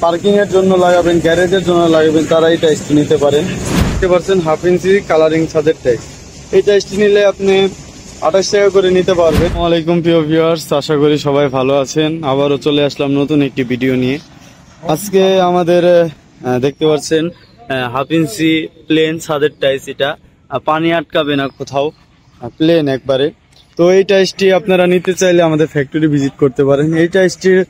Parking এর জন্য লাগাবেন, গ্যারেজের জন্য লাগাবেন, তারা এই টাইলসটি নিতে পারেন। দেখতে পাচ্ছেন 1/2 ইঞ্চি কালারিং ছাদের টাইলস। এই টাইলসটি নিলে আপনি 28 টাকা করে নিতে পারবেন। আসসালামু আলাইকুম প্রিয় ভিউয়ার্স, আশা করি সবাই ভালো আছেন। আবারও চলে আসলাম নতুন একটি ভিডিও নিয়ে। আজকে আমাদের দেখতে পাচ্ছেন 1/2 ইঞ্চি প্লেন ছাদের টাইলস। এটা পানি আটকাবে না কোথাও, প্লেন একবারে। তো এই টাইলসটি আপনারা নিতে চাইলে আমাদের ফ্যাক্টরি ভিজিট করতে পারেন। এই টাইলসটির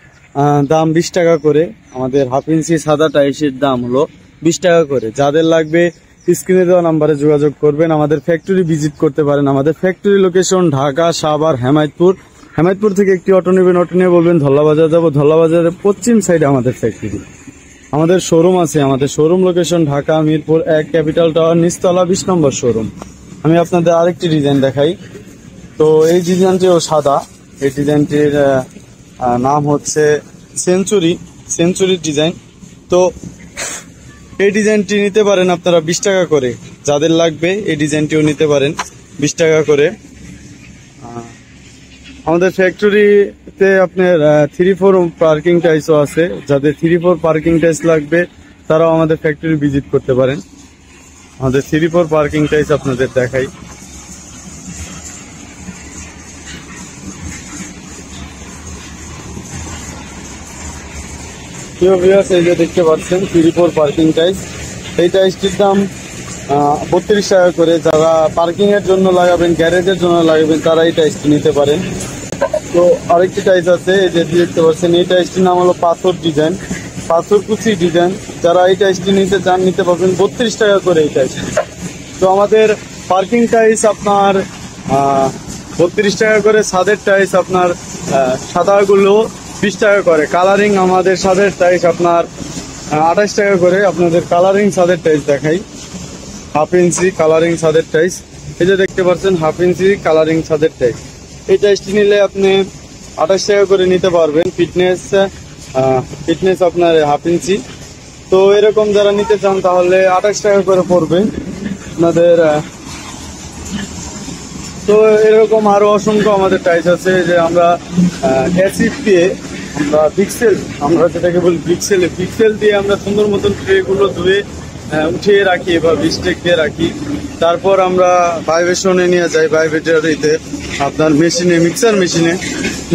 দাম 20 টাকা করে। আমাদের 1/2 ইঞ্চি সাদা টাইলসের দাম হলো 20 টাকা করে। যাদের লাগবে স্ক্রিনে দেওয়া নাম্বারে যোগাযোগ করবেন, আমাদের ফ্যাক্টরি ভিজিট করতে পারেন। আমাদের ফ্যাক্টরি লোকেশন ঢাকা, সাভার, হেমায়তপুর। হেমায়তপুর থেকে একটি অটো নেবেন, অটো নিয়ে বলবেন ধল্লাবাজার যাবো। ধল্লাবাজারের পশ্চিম সাইডে আমাদের ফ্যাক্টরি। আমাদের শোরুম আছে, আমাদের showroom location Dhaka Mirpur 1 capital tower নিচতলা 20 নম্বর শোরুম। আমি আপনাদের আরেকটি ডিজাইন দেখাই। তো এই ডিজাইনটিও সাদা। এই ডিজাইনটির নাম হচ্ছে সেঞ্চুরি ডিজাইন। তো এই ডিজাইনটি নিতে পারেন আপনারা 20 টাকা করে। যাদের লাগবে এই ডিজাইনটিও নিতে পারেন 20 টাকা করে। আমাদের ফ্যাক্টরিতে আপনার 3-4 পার্কিং টাইলসও আছে। যাদের 3-4 পার্কিং টাইলস লাগবে তারাও আমাদের ফ্যাক্টরি ভিজিট করতে পারেন। আমাদের 3-4 পার্কিং টাইলস আপনাদের দেখাই। এই যে দেখতে পাচ্ছেন 3-4 পার্কিং টাইলস। এই টাইলসটির দাম 32 টাকা করে। যারা পার্কিং এর জন্য লাগাবেন, গ্যারেজের জন্য লাগাবেন, তারা এই টাইলসটি নিতে পারেন। তো আরেকটি টাইলস আছে, এই যে দেখতে পাচ্ছেন। এই টাইলসটির নাম হলো পাথর ডিজাইন, পাথর কুচি ডিজাইন। যারা এই টাইলসটি নিতে চান নিতে পারবেন 32 টাকা করে এই টাইলস। তো আমাদের পার্কিং টাইলস আপনার 32 টাকা করে। ছাদের টাইলস আপনার সাদাগুলো 20 টাকা করে। কালারিং আমাদের ছাদের টাইলস আপনার 28 টাকা করে। আপনাদের কালারিং ছাদের টাইলস দেখাই। 1/2 ইঞ্চি কালারিং ছাদের টাইলস। এই যে দেখতে পাচ্ছেন 1/2 ইঞ্চি কালারিং ছাদের টাইলস। এই টাইলসটি নিলে আপনি 28 টাকা করে নিতে পারবেন। ফিটনেস আপনার 1/2 ইঞ্চি। তো এরকম যারা নিতে চান তাহলে 28 টাকা করে পড়বে আপনাদের। তো এরকম আরো অসংখ্য আমাদের টাইলস আছে। যে আমরা অ্যাসিড দিয়ে আমরা যেটাকে বলি পিক্সেল দিয়ে আমরা সুন্দর মতন ট্রেগুলো ধুয়ে উঠিয়ে রাখি বা বিস্টেক দিয়ে রাখি। তারপর আমরা ভাইব্রেশনে নিয়ে যাই, ভাইব্রেটরিতে আপনার মেশিনে,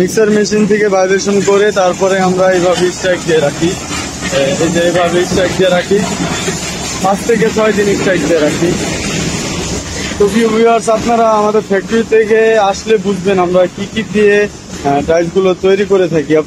মিক্সার মেশিন থেকে ভাইব্রেশন করে তারপরে আমরা এইভাবে স্ট্রাইক দিয়ে রাখি। এই যে এইভাবে স্ট্রাইক দিয়ে রাখি, 5 থেকে 6 দিন স্ট্রাইক দিয়ে রাখি। তো ভিউয়ার্স, আপনারা আমাদের ফ্যাক্টরি থেকে আসলে বুঝবেন আমরা কি দিয়ে টাইলসগুলো তৈরি করে থাকি।